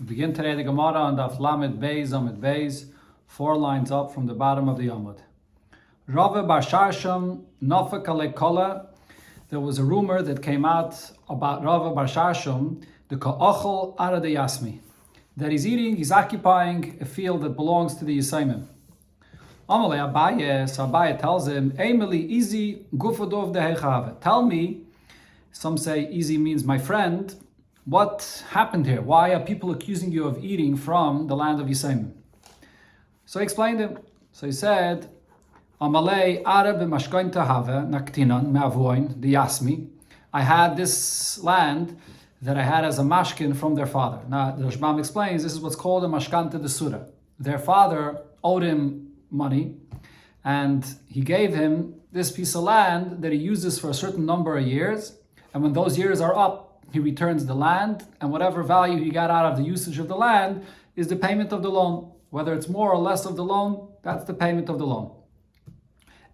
We begin today the Gemara on Daf Lamed Beis Amud Beis, 4 lines up from the bottom of the Amud. Bava Basra Nafek Alekola. There was a rumor that came out about Bava Basra, the Ka'achol Ara de Yasmi, that he's occupying a field that belongs to the Yisayimim. Amalei Abaye, so Abaye tells him, Emily easy gufadov de hechave. Tell me, some say easy means my friend, what happened here? Why are people accusing you of eating from the land of Yisayimim? So he explained him. So he said, Amalei Ara b'mashkointa have naktinan me'avoin de Yasmi. I had this land that I had as a mashkin from their father. Now, the Rashbam explains this is what's called a mashkanta de surah. Their father owed him money, and he gave him this piece of land that he uses for a certain number of years, and when those years are up, he returns the land, and whatever value he got out of the usage of the land is the payment of the loan. Whether it's more or less of the loan, that's the payment of the loan.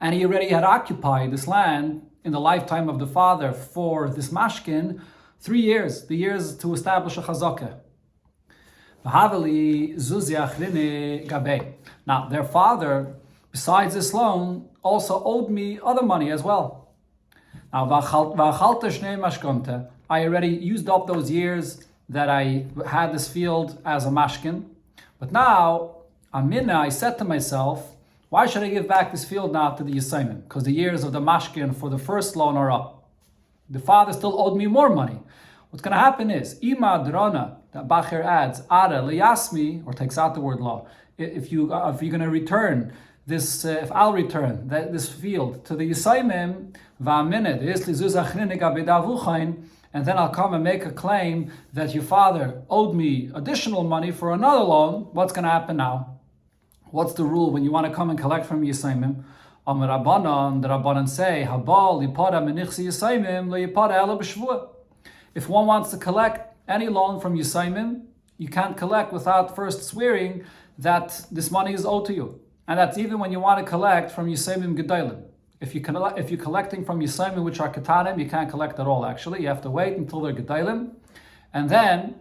And he already had occupied this land in the lifetime of the father for this mashkin 3 years, the years to establish a chazakah. Now, their father, besides this loan, also owed me other money as well. Now, I already used up those years that I had this field as a mashkin. But now, I said to myself, why should I give back this field now to the Yisayimim? Because the years of the mashkin for the first loan are up. The father still owed me more money. What's going to happen is, Ima Drona, that Bacher adds, Ara Liyasmi, or takes out the word law. If you're going to return this, if I'll return this field to the Yisayimim, and then I'll come and make a claim that your father owed me additional money for another loan, what's going to happen now? What's the rule when you want to come and collect from Yisayimim? The Rabbanan say, if one wants to collect any loan from Yisayimim, you can't collect without first swearing that this money is owed to you. And that's even when you want to collect from Yisayimim Gedalim. If you're collecting from Yisayimim which are Ketanim, you can't collect at all actually. You have to wait until they're Gedalim. And then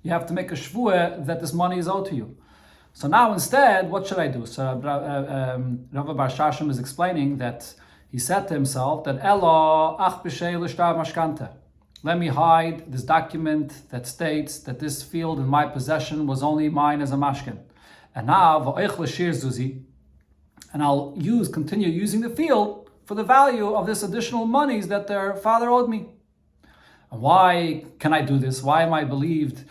you have to make a shvuah that this money is owed to you. So now instead, what should I do? So Bava Basra is explaining that he said to himself that Elo ach b'shei l'shtar mashkanta. Let me hide this document that states that this field in my possession was only mine as a mashkin. And now, v'oich l'shir zuzi, and I'll continue using the field for the value of this additional monies that their father owed me. And why can I do this? Why am I believed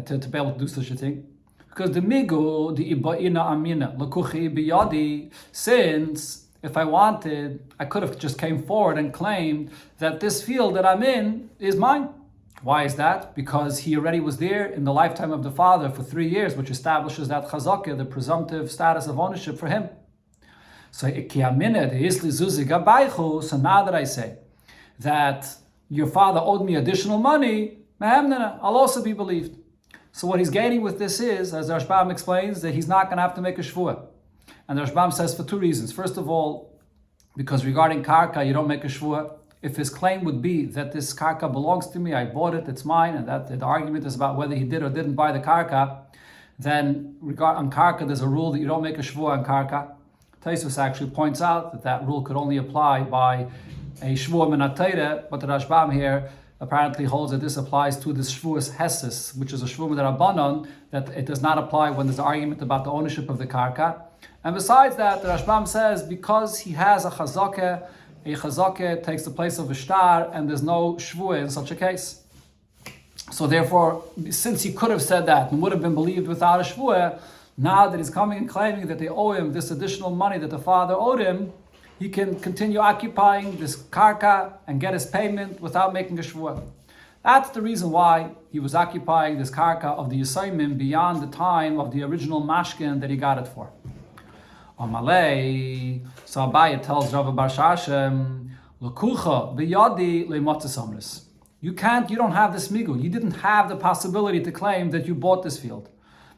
to be able to do such a thing? Because the migu, the iba'ina amina, lakuchi biyadi, since if I wanted, I could have just came forward and claimed that this field that I'm in is mine. Why is that? Because he already was there in the lifetime of the father for 3 years, which establishes that chazakah, the presumptive status of ownership for him. So now that I say that your father owed me additional money, I'll also be believed. So what he's gaining with this is, as the Rashbam explains, that he's not going to have to make a shvuah. And the Rashbam says for 2 reasons. First of all, because regarding karka, you don't make a shvuah. If his claim would be that this karka belongs to me, I bought it, it's mine, and that the argument is about whether he did or didn't buy the karka, then on karka there's a rule that you don't make a shvuah on karka. Taisus actually points out that rule could only apply by a shvuah minatayre, but the Rashbam here apparently holds that this applies to the shvuas hesis, which is a shvuah d'Rabbanan, that it does not apply when there's an argument about the ownership of the karka. And besides that, the Rashbam says because he has a chazakah takes the place of a shtar, and there's no shvuah in such a case. So therefore, since he could have said that and would have been believed without a shvuah, now that he's coming and claiming that they owe him this additional money that the father owed him, he can continue occupying this karka and get his payment without making a shvuah. That's the reason why he was occupying this karka of the Yisayimim beyond the time of the original mashkin that he got it for. Amalei, so Abaye tells Bava Basra, L'kucha b'yadi le'motzes amris. You don't have this migu. You didn't have the possibility to claim that you bought this field.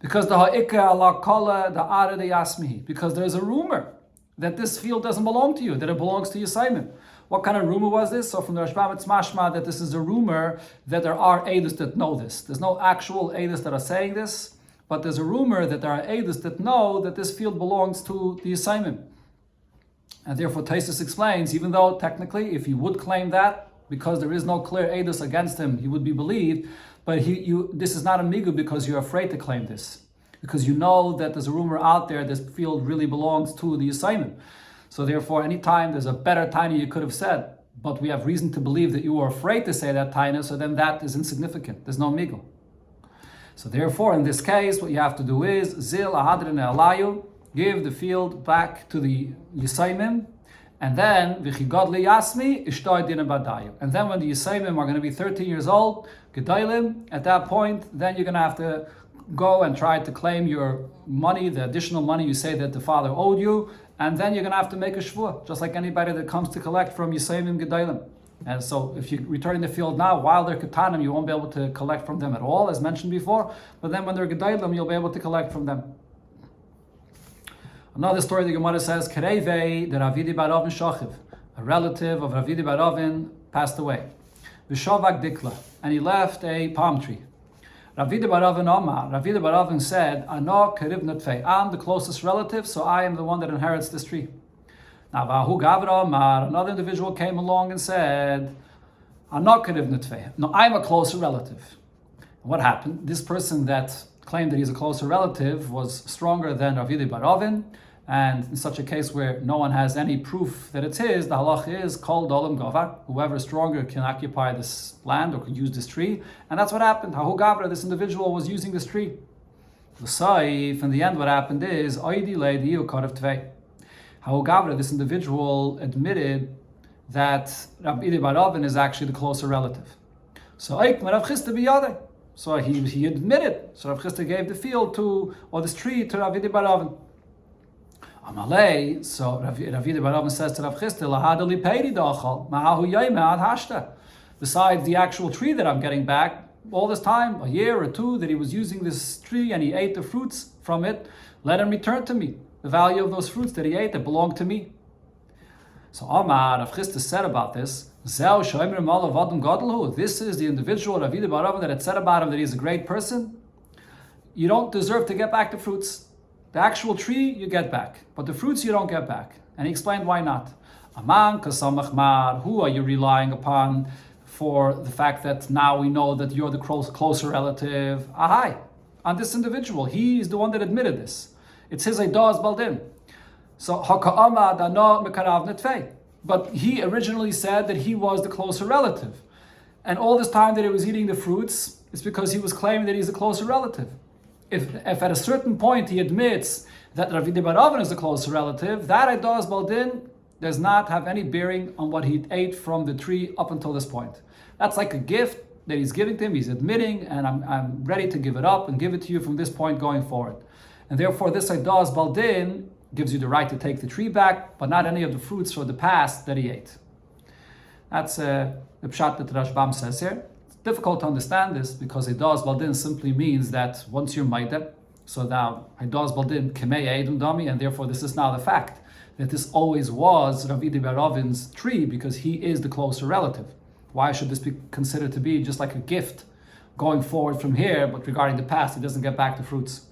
Because the ha'ikah ala kola, the ara de yasmihi. Because there's a rumor that this field doesn't belong to you, that it belongs to Yisayimim. What kind of rumor was this? So from the Rashbam, it's mashma that this is a rumor that there are Eidos that know this. There's no actual Eidos that are saying this, but there's a rumor that there are Eidos that know that this field belongs to the Yisayimim. And therefore Taisus explains, even though technically if he would claim that, because there is no clear Eidos against him, he would be believed, but this is not a migu because you're afraid to claim this. Because you know that there's a rumor out there this field really belongs to the Yisayimim. So therefore, anytime there's a better taina you could have said, but we have reason to believe that you were afraid to say that taina, so then that is insignificant. There's no migu. So therefore, in this case, what you have to do is zil ahadrin alayu, give the field back to the Yisayimim, and then v'chigad liyasmi ishtoi din badayu. And then when the Yisayimim are going to be 13 years old, gedailim, at that point, then you're going to have to go and try to claim your money, the additional money you say that the father owed you, and then you're going to have to make a shvuah, just like anybody that comes to collect from Yisayimim gedailim. And so if you return the field now, while they're ketanim, you won't be able to collect from them at all, as mentioned before, but then when they're gedailim, you'll be able to collect from them. Another story the Gemara says, Kerevei de Ravidi bar Avin Shochiv, a relative of Ravidi bar Avin passed away. V'shavak dikla, and he left a palm tree. Ravidi bar Avin Omar, Ravidi bar Avin said, Ano keriv netfei, I'm the closest relative, so I am the one that inherits this tree. Now, Vahu Gavra Omar, another individual came along and said, Ano keriv netfei, no, I'm a closer relative. What happened? This person that claimed that he's a closer relative was stronger than Ravidi bar Avin, and in such a case where no one has any proof that it's his, the halach is kol dolam gavar. Whoever is stronger can occupy this land or can use this tree, and that's what happened. Hahu gavra, this individual was using this tree. The saif, in the end, what happened is oidi leidi ukarev tvei. Hahu gavra, this individual admitted that Ravidi bar Avin is actually the closer relative. So Rav Chisda biyadei. So he admitted. So Rav Chisda gave the field or this tree to Ravidi bar Avin. Amalei, so Ravidi bar Avin says to Rav Chisda, lahadali peiri dachal, ma'ahu yayme ad hashta. Besides the actual tree that I'm getting back, all this time, a year or two, that he was using this tree and he ate the fruits from it, let him return to me. The value of those fruits that he ate that belonged to me. So Amar, Rav Chisda said about this, this is the individual Ravidi bar Avin that had said about him that he's a great person. You don't deserve to get back the fruits. The actual tree you get back, but the fruits you don't get back. And he explained why not. Aman kasamachmar, who are you relying upon for the fact that now we know that you're the closer relative? Ahai, on this individual. He is the one that admitted this. It's his Eidos Baldin. So haka'ama dano mekarav netvei. But he originally said that he was the closer relative. And all this time that he was eating the fruits, it's because he was claiming that he's a closer relative. If at a certain point he admits that Ravidi bar Avin is a closer relative, that Eidos Baldin does not have any bearing on what he ate from the tree up until this point. That's like a gift that he's giving to him. He's admitting, and I'm ready to give it up and give it to you from this point going forward. And therefore, this Eidos Baldin gives you the right to take the tree back, but not any of the fruits for the past that he ate. That's the pshat that Rashbam says here. It's difficult to understand this because Eidos Baldin simply means that once you're Maida, so now Eidos Baldin Kemei Eidum Dami, and therefore this is now the fact that this always was Ravidi bar Avin's tree because he is the closer relative. Why should this be considered to be just like a gift going forward from here, but regarding the past, he doesn't get back the fruits?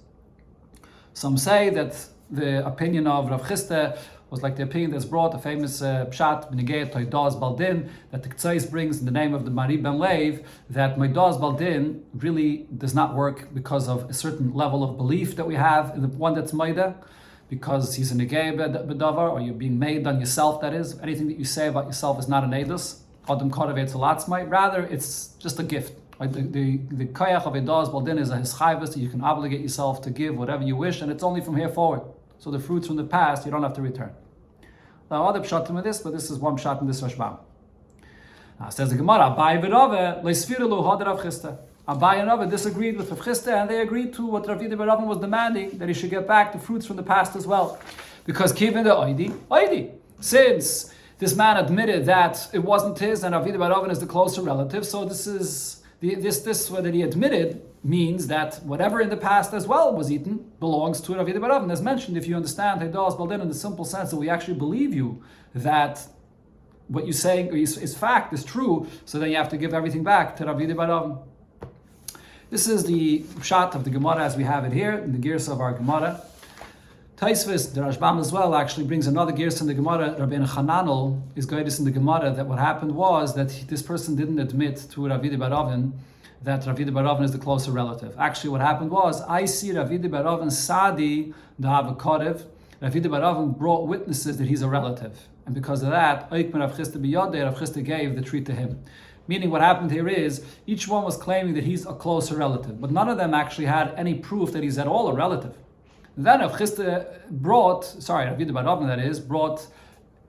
Some say that the opinion of Rav Chisda was like the opinion that's brought, the famous pshat b'negei Eidos Baldin, that the K'tzais brings in the name of the Mari ben Lev, that Eidos Baldin really does not work because of a certain level of belief that we have in the one that's Maida, because he's a negei bedavar, or you're being made on yourself, that is. Anything that you say about yourself is not an Eidos. Adam Kodav Eitz rather, it's just a gift. Like the koyach of Eidos Baldin is a hischayvus that you can obligate yourself to give whatever you wish, and it's only from here forward. So the fruits from the past, you don't have to return. There are other pshatim in this, but this is one pshat in this Rashbam. Now says the Gemara, Abai v'Rave leisfirulu had Rav Chisda. Abai and Rave disagreed with Rav Chisda, and they agreed to what Ravidi bar Avin was demanding, that he should get back the fruits from the past as well. Because given the oidi, since this man admitted that it wasn't his, and Ravidi bar Avin is the closer relative, so this is this that he admitted means that whatever in the past as well was eaten belongs to Ravidi bar Avin. As mentioned, if you understand Eidos Baldin in the simple sense that we actually believe you that what you say is fact, is true, so then you have to give everything back to Ravidi bar Avin. This is the shot of the Gemara as we have it here, in the gears of our Gemara. Taisvis, the Rashbam as well, actually brings another gears in the Gemara. Rabbeinu Chananel is guided in the Gemara that what happened was that this person didn't admit to Ravidi bar Avin that Ravidi bar Avin is the closer relative. Actually, what happened was, I see Ravidi bar Avin Sadi, the Havakorev. Ravidi bar Avin brought witnesses that he's a relative. And because of that, Oikman Rav Chisda biyodei, Rav Chisda gave the treat to him. Meaning what happened here is, each one was claiming that he's a closer relative, but none of them actually had any proof that he's at all a relative. Then Rav Chisda Ravidi bar Avin that is, brought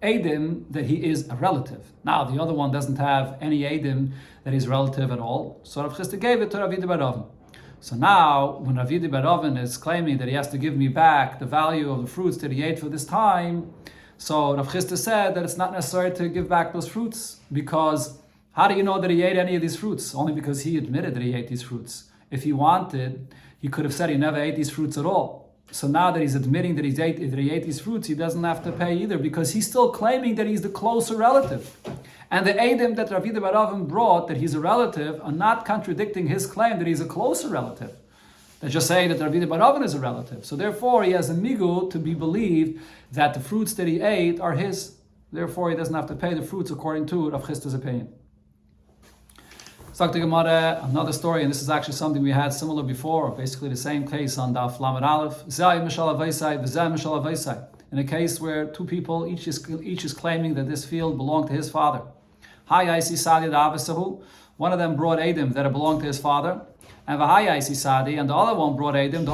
Eidim that he is a relative. Now the other one doesn't have any Eidim that he's a relative at all, so Rav Chisda gave it to Ravidi bar Avin. So now, when Ravidi bar Avin is claiming that he has to give me back the value of the fruits that he ate for this time, so Rav Chisda said that it's not necessary to give back those fruits, because how do you know that he ate any of these fruits? Only because he admitted that he ate these fruits. If he wanted, he could have said he never ate these fruits at all. So now that he's admitting that he ate these fruits, he doesn't have to pay either, because he's still claiming that he's the closer relative. And the Eidim that Ravidi bar Avin brought, that he's a relative, are not contradicting his claim that he's a closer relative. They're just saying that Ravidi bar Avin is a relative. So therefore, he has a migu to be believed that the fruits that he ate are his. Therefore, he doesn't have to pay the fruits according to Rav Chisda's opinion. Dr. Gemara, another story, and this is actually something we had similar before, basically the same case on Daf Lamed Aleph. In a case where two people, each is claiming that this field belonged to his father. One of them brought Eidim that it belonged to his father, and the other one brought Eidim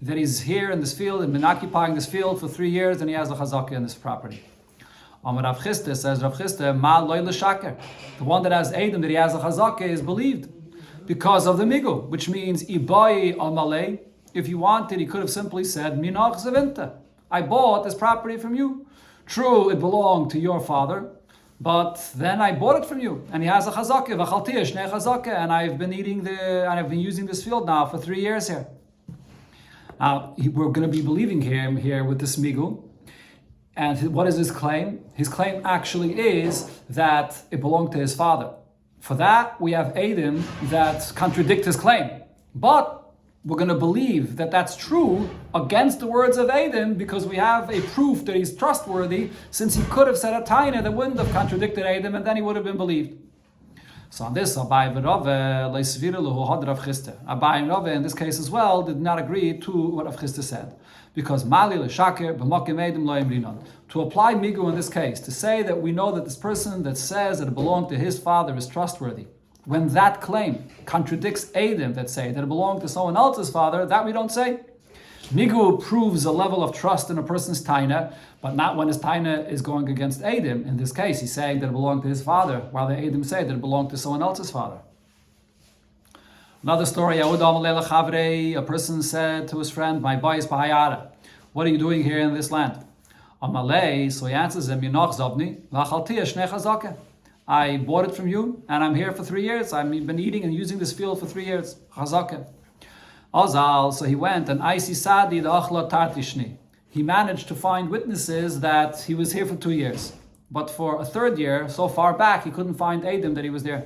that he's here in this field and been occupying this field for 3 years, and he has a chazakah in this property. Rav Chisda says, Rav Chisda, ma loy l'shaker. The one that has Eidim, that he has a chazakah, is believed because of the migu, which means ibai al malay. If he wanted, he could have simply said, minach zavinta. I bought this property from you. True, it belonged to your father, but then I bought it from you, and he has a chazakah, v'chaltiya shnei chazakah, and I've been using this field now for 3 years here. Now we're going to be believing him here with this migu. And what is his claim? His claim actually is that it belonged to his father. For that, we have Eidim that contradict his claim. But we're going to believe that that's true against the words of Eidim, because we have a proof that he's trustworthy, since he could have said a taina that wouldn't have contradicted Eidim, and then he would have been believed. So on this, Abai and Rav Chisda in this case as well did not agree to what Rav Chisda said. Because Mali l'shaker b'mokim eidim lo yimrinon. To apply migu in this case, to say that we know that this person that says that it belonged to his father is trustworthy, when that claim contradicts eidim that say that it belonged to someone else's father, that we don't say. Migu proves a level of trust in a person's taina, but not when his taina is going against eidim. In this case, he's saying that it belonged to his father, while the eidim say that it belonged to someone else's father. Another story, a person said to his friend, my boy is Bahayara. What are you doing here in this land? Amalei, so he answers him, I bought it from you, and I'm here for 3 years. I've been eating and using this field for 3 years. Chazakah. Azal, so he went, and Aisi Sadi the Achla Tartishni. He managed to find witnesses that he was here for 2 years. But for a 3rd year, so far back, he couldn't find Eidim that he was there.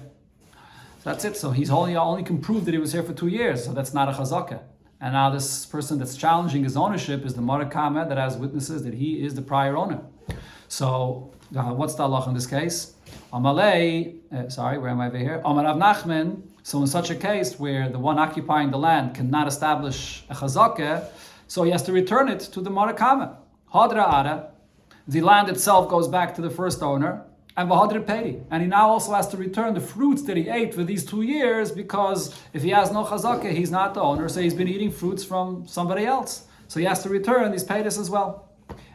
That's it. So he's only can prove that he was here for 2 years. So that's not a chazakah. And now this person that's challenging his ownership is the Marakama that has witnesses that he is the prior owner. So what's the halach in this case? Amalei, where am I over here? Amar Rav Nachman. So in such a case where the one occupying the land cannot establish a chazakah, so he has to return it to the Marakama. Hadra Ara, the land itself goes back to the first owner. And Vahadri Peri. And he now also has to return the fruits that he ate for these 2 years, because if he has no chazakah, he's not the owner, so he's been eating fruits from somebody else. So he has to return these paytas as well.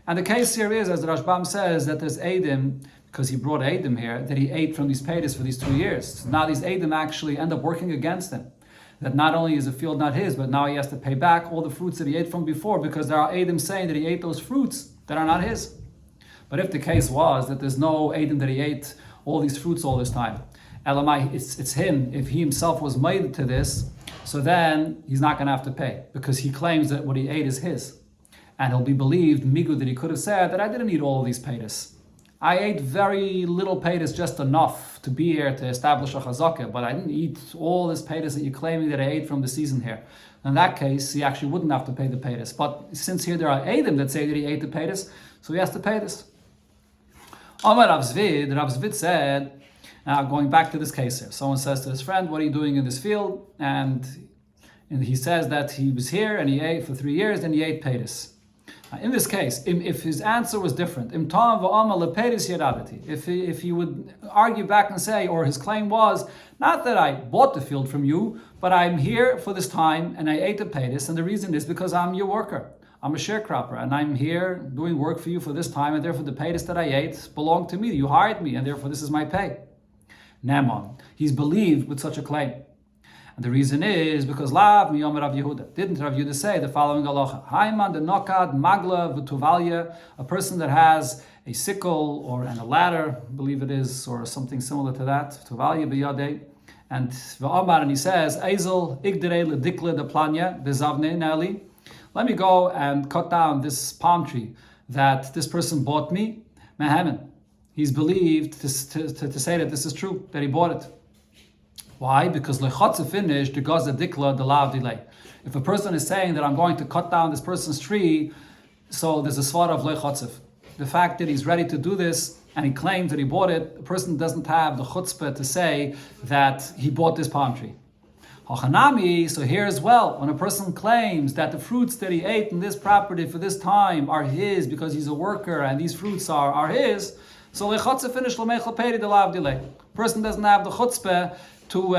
And the case here is, as the Rashbam says, that there's Eidim, because he brought Eidim here, that he ate from these paytas for these 2 years. So now these Eidim actually end up working against him. That not only is the field not his, but now he has to pay back all the fruits that he ate from before, because there are Eidim saying that he ate those fruits that are not his. But if the case was that there's no Eidim that he ate all these fruits all this time, Elamai, it's him, if he himself was made to this, so then he's not going to have to pay, because he claims that what he ate is his. And he'll be believed, migu, that he could have said that I didn't eat all of these paytas. I ate very little paytas, just enough to be here to establish a chazakah, but I didn't eat all this paytas that you're claiming that I ate from the season here. In that case, he actually wouldn't have to pay the paytas. But since here there are Eidim that say that he ate the paytas, so he has to pay this. Amar Rav Zvid said, now going back to this case here, someone says to his friend, what are you doing in this field? And he says that he was here and he ate for 3 years and he ate paytas. In this case, if his answer was different, if he would argue back and say, or his claim was, not that I bought the field from you, but I'm here for this time and I ate the paytas, and the reason is because I'm your worker. I'm a sharecropper and I'm here doing work for you for this time, and therefore the paytas that I ate belong to me. You hired me and therefore this is my pay. Naaman, he's believed with such a claim. And the reason is because Lav miyom Rav Yehuda. Didn't Rav Yehuda say the following halacha? Haiman de nokad magla v'tuvalya, a person that has a sickle and a ladder, I believe it is, or something similar to that, tuvalya b'yadei, and v'amar, and he says, Ezel igdere ledikle de planya bezavne nali. Let me go and cut down this palm tree that this person bought me. Mehamen. He's believed to say that this is true, that he bought it. Why? Because lechotze finished the gaza dikla the lav delay. If a person is saying that I'm going to cut down this person's tree, so there's a svara of lechotzev. The fact that he's ready to do this and he claims that he bought it, the person doesn't have the chutzpah to say that he bought this palm tree. Hachanami, so here as well, when a person claims that the fruits that he ate in this property for this time are his because he's a worker and these fruits are his, so lechotze finish l'meichel peri de lav delay. Person doesn't have the chutzpah to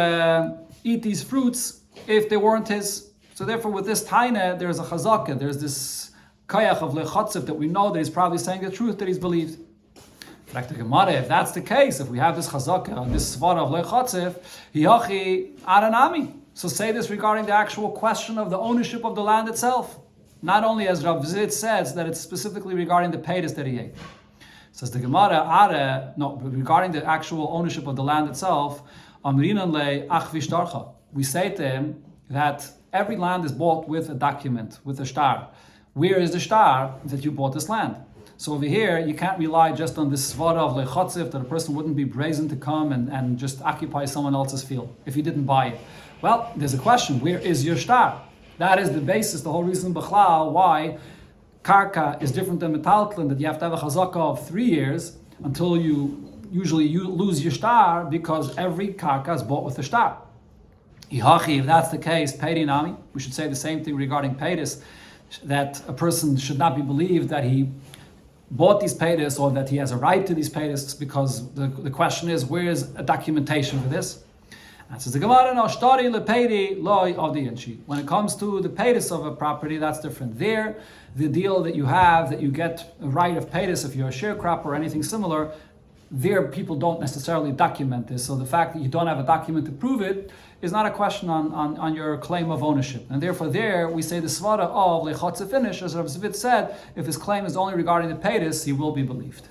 eat these fruits if they weren't his. So therefore with this taina, there's a chazakah, there's this kayach of lechotzev that we know that he's probably saying the truth, that he's believed. If that's the case, if we have this chazakah, this svara of lechotzev, hiyachi aranami. So say this regarding the actual question of the ownership of the land itself. Not only as Rav Zid says, that it's specifically regarding the paytas that he ate. Says the Gemara, regarding the actual ownership of the land itself, we say to him that every land is bought with a document, with a shtar. Where is the shtar that you bought this land? So over here, you can't rely just on this svara of lechotzev, that a person wouldn't be brazen to come and just occupy someone else's field if he didn't buy it. Well, there's a question, where is your shtar? That is the basis, the whole reason b'chlal why karka is different than metaltlin, that you have to have a chazakah of 3 years until you lose your shtar, because every karka is bought with a shtar. If that's the case, peri nami, we should say the same thing regarding paytas, that a person should not be believed that he bought these paytas or that he has a right to these paytas, because the question is, where is a documentation for this? And says the Gemara, no, shtari leperi loy odiyanchi. When it comes to the paytas of a property, that's different. There, the deal that you have, that you get a right of paytas if you're a sharecropper or anything similar, there people don't necessarily document this. So the fact that you don't have a document to prove it is not a question on your claim of ownership. And therefore there we say the svara of lechotze finish, as Rav Zvid said, if his claim is only regarding the paytas, he will be believed.